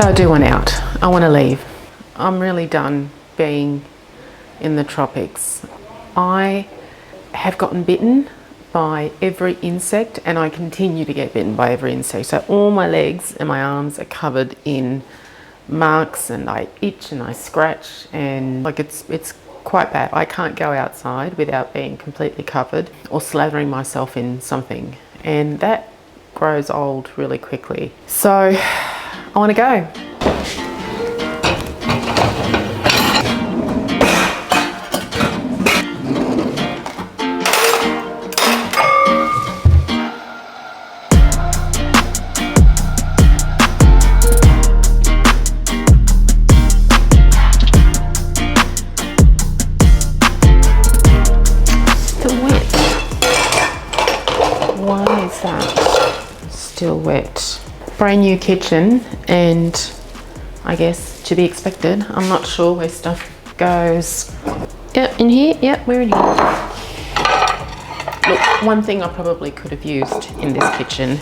So I do want out. I want to leave. I'm really done being in the tropics. I have gotten bitten by every insect and I continue to get bitten by every insect. So all my legs and my arms are covered in marks and I itch and I scratch and like it's quite bad. I can't go outside without being completely covered or slathering myself in something, and that grows old really quickly. So I want to go. Still wet. Brand new kitchen, and I guess to be expected. I'm not sure where stuff goes. Yeah, in here. Yeah, we're in here. Look, one thing I probably could have used in this kitchen,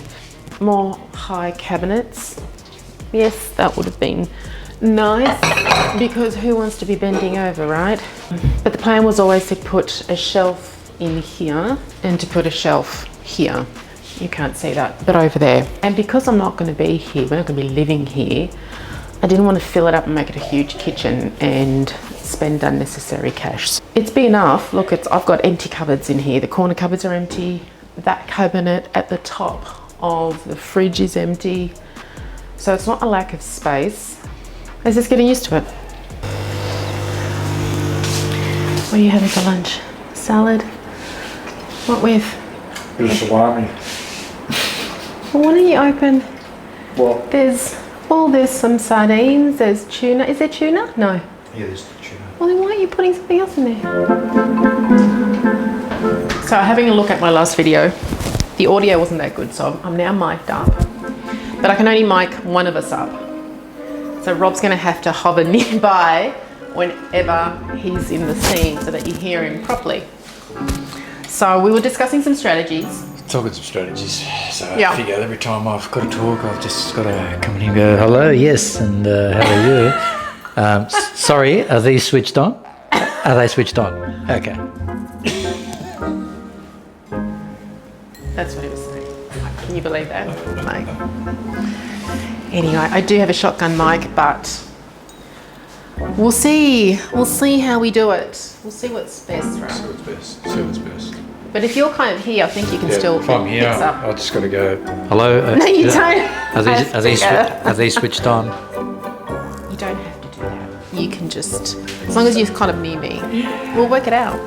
more high cabinets. Yes, that would have been nice because who wants to be bending over, right? But the plan was always to put a shelf in here and to put a shelf here. You can't see that, but over there. And because I'm not going to be here, we're not going to be living here, I didn't want to fill it up and make it a huge kitchen and spend unnecessary cash. It's big enough. Look, I've got empty cupboards in here. The corner cupboards are empty. That cabinet at the top of the fridge is empty. So it's not a lack of space. I was just getting used to it. What are you having for lunch? Salad? What with? Bit of salami. Well, why don't you open? What? There's some sardines, there's tuna. Is there tuna? No. Yeah, there's the tuna. Well, then why are you putting something else in there? So having a look at my last video, the audio wasn't that good, so I'm now mic'd up. But I can only mic one of us up. So Rob's gonna have to hover nearby whenever he's in the scene so that you hear him properly. So we were discussing some strategies. Talking some strategies. So Yeah. I figure every time I've got to talk, I've just got to come in and go, hello, yes, and how are you? Sorry, are these switched on? Are they switched on? Okay. That's what he was saying. Can you believe that? Like, anyway, I do have a shotgun mic, but we'll see. We'll see how we do it. We'll see what's best, right? See what's best. See what's best. But if you're kind of here, I think you can still if I'm here, mix up. I just got to go, hello? No, you don't. Are these switched on? You don't have to do that. You can just, as long as you're kind of near me, we'll work it out.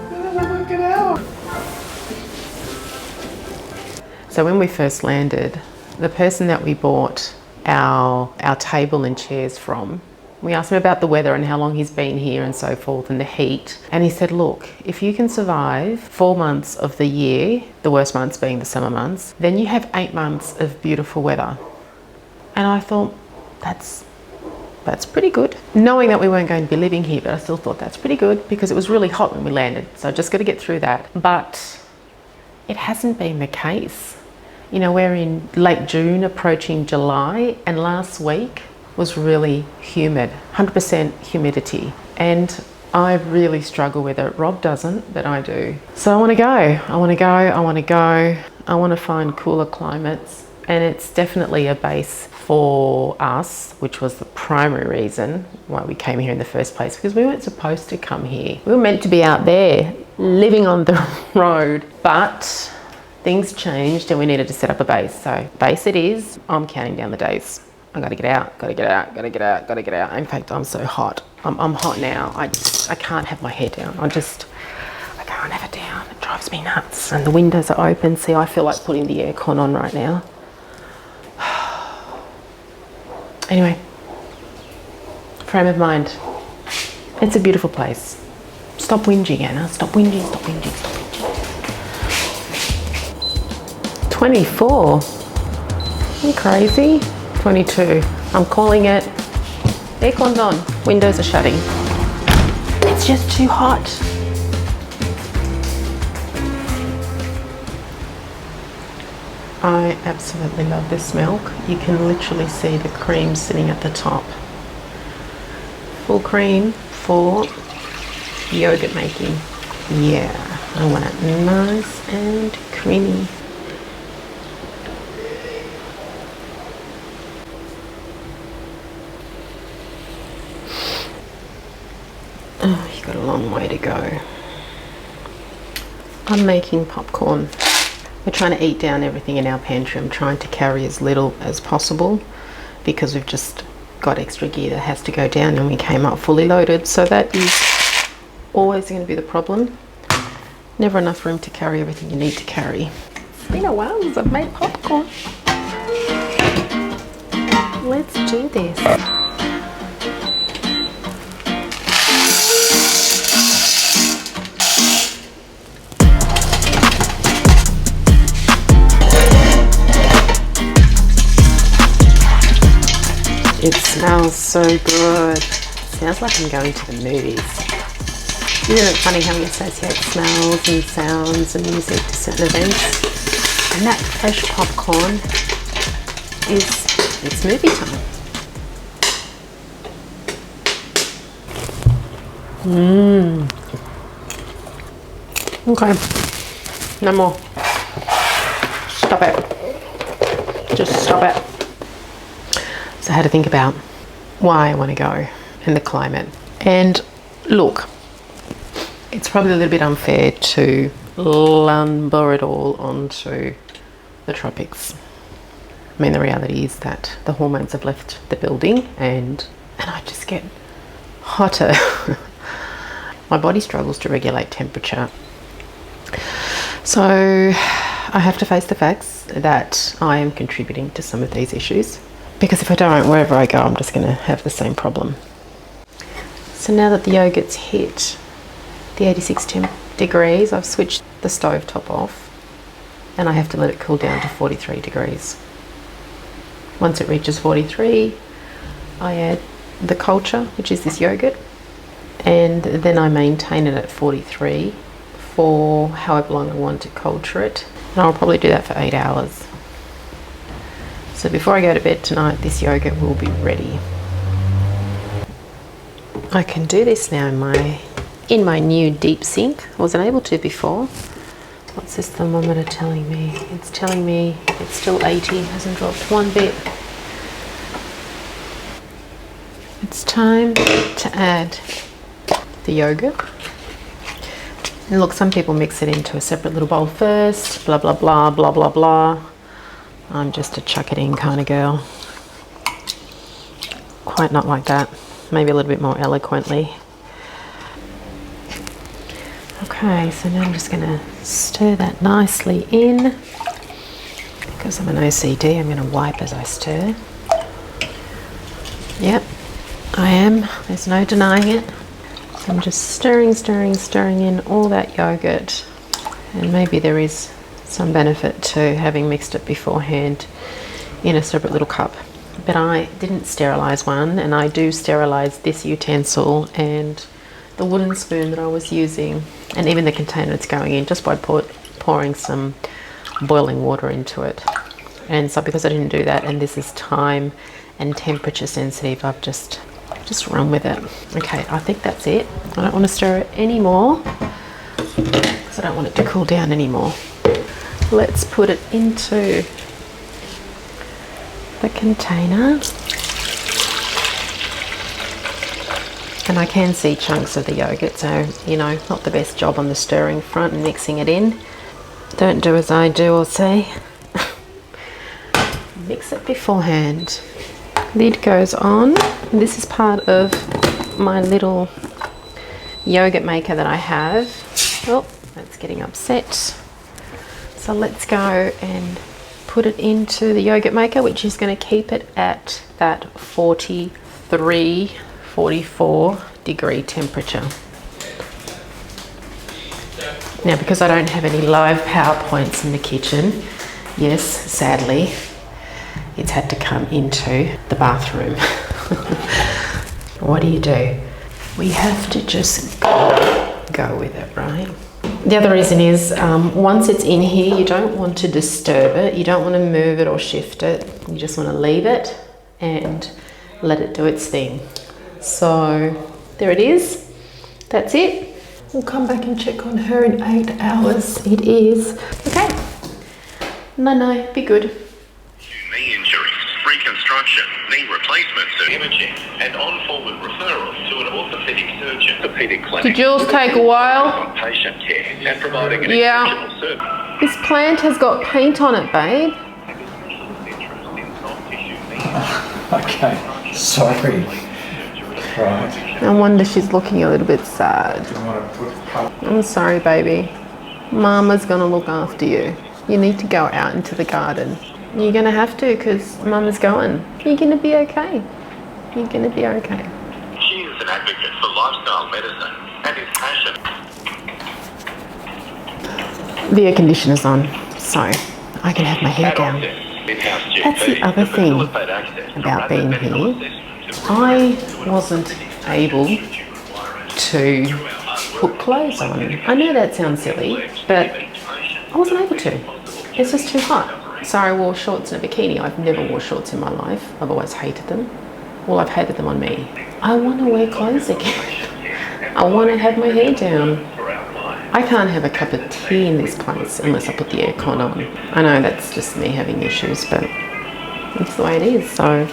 So when we first landed, the person that we bought our table and chairs from, we asked him about the weather and how long he's been here and so forth and the heat. And he said, look, if you can survive 4 months of the year, the worst months being the summer months, then you have 8 months of beautiful weather. And I thought, that's pretty good. Knowing that we weren't going to be living here, but I still thought that's pretty good because it was really hot when we landed. So I just got to get through that. But it hasn't been the case. You know, we're in late June, approaching July, and last week was really humid, 100% humidity. And I really struggle with it. Rob doesn't, but I do. So I want to go. I want to find cooler climates. And it's definitely a base for us, which was the primary reason why we came here in the first place, because we weren't supposed to come here. We were meant to be out there, living on the road, but things changed and we needed to set up a base. So base it is. I'm counting down the days. I gotta get out. In fact, I'm so hot. I'm hot now. I can't have my hair down. I can't have it down. It drives me nuts. And the windows are open. See, I feel like putting the aircon on right now. Anyway, frame of mind. It's a beautiful place. Stop whinging, Anna. Stop whinging. 24. Are you crazy? 22. I'm calling it. Aircon's on. Windows are shutting. It's just too hot. I absolutely love this milk. You can literally see the cream sitting at the top. Full cream for yogurt making. Yeah, I want it nice and creamy. Oh, you've got a long way to go. I'm making popcorn. We're trying to eat down everything in our pantry. I'm trying to carry as little as possible because we've just got extra gear that has to go down and we came up fully loaded. So that is always going to be the problem. Never enough room to carry everything you need to carry. It's been a while since I've made popcorn. Let's do this. It smells so good. It smells like I'm going to the movies. Isn't it funny how we associate smells and sounds and music to certain events? And that fresh popcorn it's movie time. Okay. No more. Stop it. Just stop it. So I had to think about why I want to go and the climate. And look, it's probably a little bit unfair to lumber it all onto the tropics. I mean, the reality is that the hormones have left the building and I just get hotter. My body struggles to regulate temperature. So I have to face the facts that I am contributing to some of these issues. Because if I don't, wherever I go, I'm just going to have the same problem. So now that the yogurt's hit the 86 degrees, I've switched the stove top off and I have to let it cool down to 43 degrees. Once it reaches 43, I add the culture, which is this yogurt, and then I maintain it at 43 for however long I want to culture it. And I'll probably do that for 8 hours. So before I go to bed tonight, this yogurt will be ready. I can do this now in my new deep sink. I wasn't able to before. What's this thermometer telling me? It's telling me it's still 80, hasn't dropped one bit. It's time to add the yogurt. And look, some people mix it into a separate little bowl first, blah, blah, blah, blah, blah, blah. I'm just a chuck it in kind of girl. Quite not like that. Maybe a little bit more eloquently. Okay, so now I'm just going to stir that nicely in. Because I'm an OCD, I'm going to wipe as I stir. Yep, I am. There's no denying it. So I'm just stirring, stirring, stirring in all that yogurt. And maybe there is some benefit to having mixed it beforehand in a separate little cup. But I didn't sterilize one, and I do sterilize this utensil and the wooden spoon that I was using, and even the container it's going in, just by pouring some boiling water into it. And so because I didn't do that, and this is time and temperature sensitive, I've just run with it. Okay, I think that's it. I don't want to stir it anymore because I don't want it to cool down anymore. Let's put it into the container. And I can see chunks of the yogurt, so, you know, not the best job on the stirring front and mixing it in. Don't do as I do or say. Mix it beforehand. Lid goes on. This is part of my little yogurt maker that I have. Oh, that's getting upset. So let's go and put it into the yogurt maker, which is going to keep it at that 43, 44 degree temperature. Now, because I don't have any live PowerPoints in the kitchen, yes, sadly, it's had to come into the bathroom. What do? We have to just go with it, right? The other reason is once it's in here, you don't want to disturb it. You don't want to move it or shift it. You just want to leave it and let it do its thing. So there it is. That's it. We'll come back and check on her in 8 hours. It is. Okay. No, be good. Knee injuries, reconstruction, knee replacement, imaging, and on-forward referral to an orthopaedic surgeon. Orthopaedic clinic. Did yours take a while? On patient care and providing an Yeah. exceptional service. This plant has got paint on it, babe. Okay, sorry. Right. No wonder she's looking a little bit sad. I'm sorry, baby. Mama's gonna look after you. You need to go out into the garden. You're gonna have to, because Mama's going. You're gonna be okay. You're gonna be okay. She is an advocate for lifestyle medicine and is passionate. The air conditioner's on, so I can have my hair down. That's the other thing about being here. I wasn't able to put clothes on. I know that sounds silly, but I wasn't able to. It's just too hot. So I wore shorts and a bikini. I've never worn shorts in my life. I've always hated them. Well, I've hated them on me. I want to wear clothes again. I want to have my hair down. I can't have a cup of tea in this place unless I put the aircon on. I know that's just me having issues, but it's the way it is. So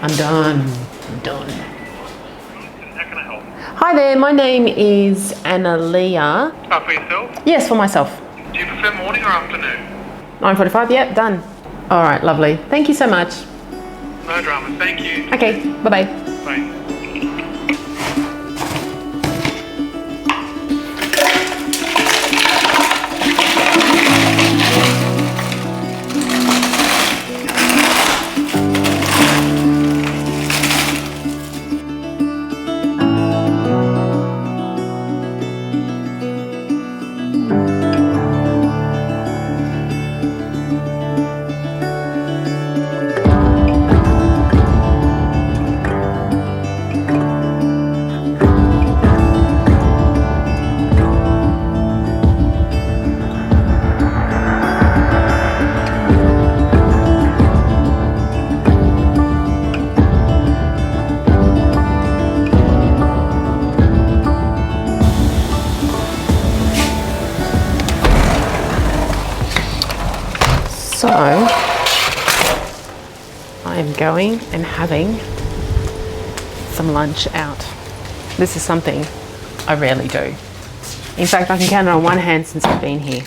I'm done. I'm done. How can I help? Hi there, my name is Analia. For yourself? Yes, for myself. Do you prefer morning or afternoon? 9:45, yep, done. All right, lovely. Thank you so much. No dramas, thank you. Okay, bye-bye. Bye. So, I am going and having some lunch out. This is something I rarely do. In fact, I can count it on one hand since I've been here.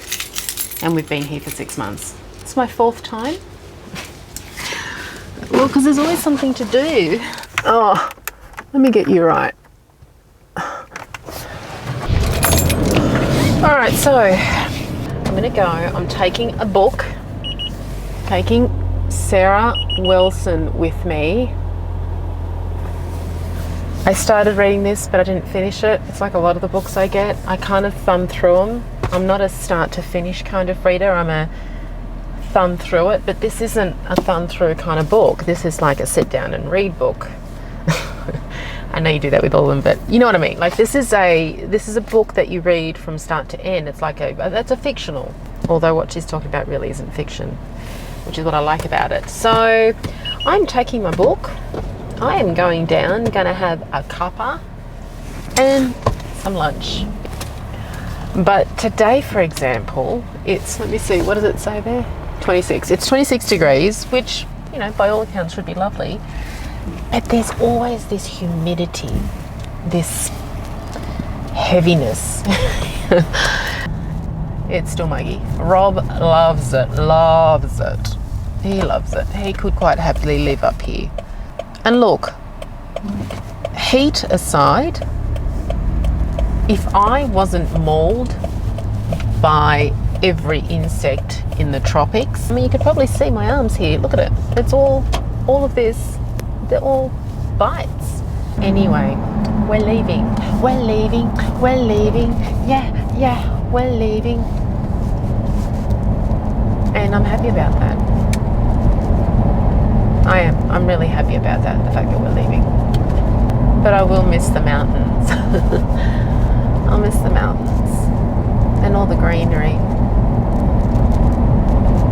And we've been here for 6 months. It's my 4th time. Well, because there's always something to do. Oh, let me get you right. All right, so I'm gonna go. I'm taking a book. Taking Sarah Wilson with me. I started reading this, but I didn't finish it. It's like a lot of the books I get. I kind of thumb through them. I'm not a start to finish kind of reader. I'm a thumb through it, but this isn't a thumb through kind of book. This is like a sit down and read book. I know you do that with all of them, but you know what I mean. Like this is a book that you read from start to end. It's like that's a fictional, although what she's talking about really isn't fiction, which is what I like about it. So I'm taking my book. I am going down, gonna have a cuppa and some lunch. But today, for example, it's, let me see, what does it say there? 26. It's 26 degrees, which, you know, by all accounts should be lovely. But there's always this humidity, this heaviness. It's still muggy. Rob loves it, loves it. He loves it. He could quite happily live up here. And look, heat aside, if I wasn't mauled by every insect in the tropics, I mean, you could probably see my arms here. Look at it. It's all of this, they're all bites. Anyway, we're leaving. We're leaving. We're leaving. Yeah, we're leaving. And I'm happy about that. I am. I'm really happy about that, the fact that we're leaving. But I will miss the mountains. I'll miss the mountains. And all the greenery.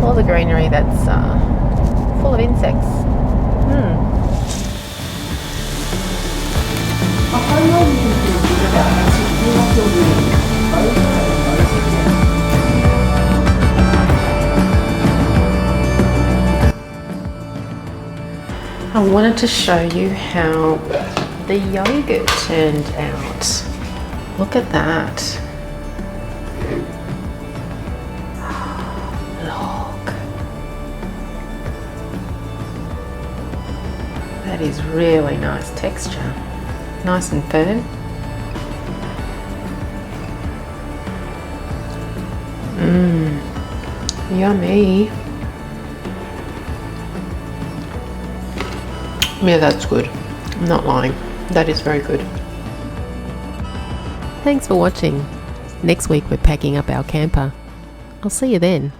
All the greenery that's full of insects. I wanted to show you how the yogurt turned out. Look at that. Look. That is really nice texture. Nice and firm. Yummy. Yeah, that's good. I'm not lying. That is very good. Thanks for watching. Next week we're packing up our camper. I'll see you then.